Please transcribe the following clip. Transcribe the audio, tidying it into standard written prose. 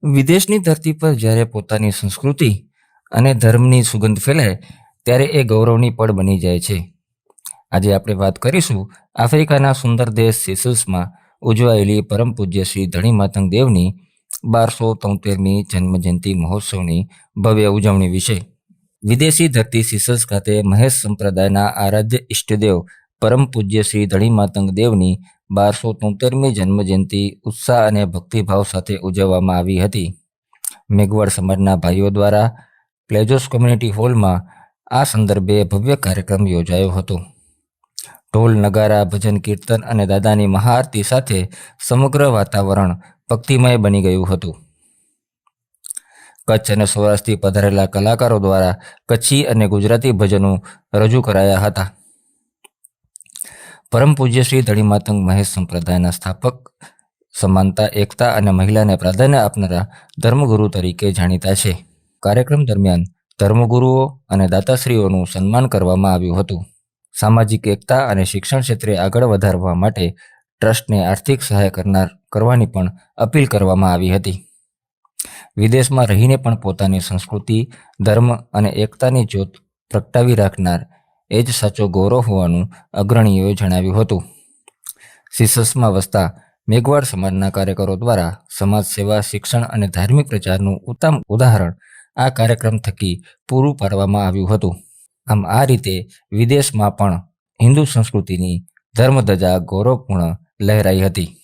વિદેશની ધરતી પર જ્યારે પોતાની સંસ્કૃતિ અને ધર્મની સુગંધ ફેલાય ત્યારે એ ગૌરવની પળ બની જાય છે. આજે આપણે વાત કરીશું આફ્રિકાના સુંદર દેશ સિસલ્સમાં ઉજવાયેલી પરમ પૂજ્ય શ્રી ધણી માતંગ દેવની 1273મી જન્મજયંતિ મહોત્સવની ભવ્ય ઉજવણી વિશે. વિદેશી ધરતી સિસલ્સ ખાતે મહેશ સંપ્રદાયના આરાધ્ય ઇષ્ટદેવ પરમ પૂજ્ય શ્રી ધણી માતંગ દેવની 1273મી જન્મજયંતિ ઉત્સાહ અને ભક્તિભાવ સાથે ઉજવવામાં આવી હતી. મેઘવાળ સમાજના ભાઈઓ દ્વારા પ્લેજોસ કોમ્યુનિટી હોલમાં આ સંદર્ભે ભવ્ય કાર્યક્રમ યોજાયો હતો. ઢોલ, નગારા, ભજન, કીર્તન અને દાદાની મહાઆરતી સાથે સમગ્ર વાતાવરણ ભક્તિમય બની ગયું હતું. કચ્છ અને સૌરાષ્ટ્રથી પધારેલા કલાકારો દ્વારા કચ્છી અને ગુજરાતી ભજનો રજૂ કરાયા હતા. પરમ પૂજ્ય શ્રી ધણી માતંગ મહેશ સંપ્રદાયના સ્થાપક સમાનતા, એકતા અને મહિલાને પ્રાધાન્ય આપનારા ધર્મગુરુ તરીકે જાણીતા છે. કાર્યક્રમ દરમિયાન ધર્મગુરુઓ અને દાતાશ્રીઓનું સન્માન કરવામાં આવ્યું હતું. સામાજિક એકતા અને શિક્ષણ ક્ષેત્રે આગળ વધારવા માટે ટ્રસ્ટને આર્થિક સહાય કરવાની પણ અપીલ કરવામાં આવી હતી. વિદેશમાં રહીને પણ પોતાની સંસ્કૃતિ, ધર્મ અને એકતાની જ્યોત પ્રગટાવી રાખનાર એ જ સાચો ગૌરવ હોવાનું અગ્રણીઓએ જણાવ્યું હતું. સિસલ્સમાં વસતા મેઘવાળ સમાજના કાર્યકરો દ્વારા સમાજ સેવા, શિક્ષણ અને ધાર્મિક પ્રચારનું ઉત્તમ ઉદાહરણ આ કાર્યક્રમ થકી પૂરું પાડવામાં આવ્યું હતું. આમ આ રીતે વિદેશમાં પણ હિન્દુ સંસ્કૃતિની ધર્મધજા ગૌરવપૂર્ણ લહેરાઈ હતી.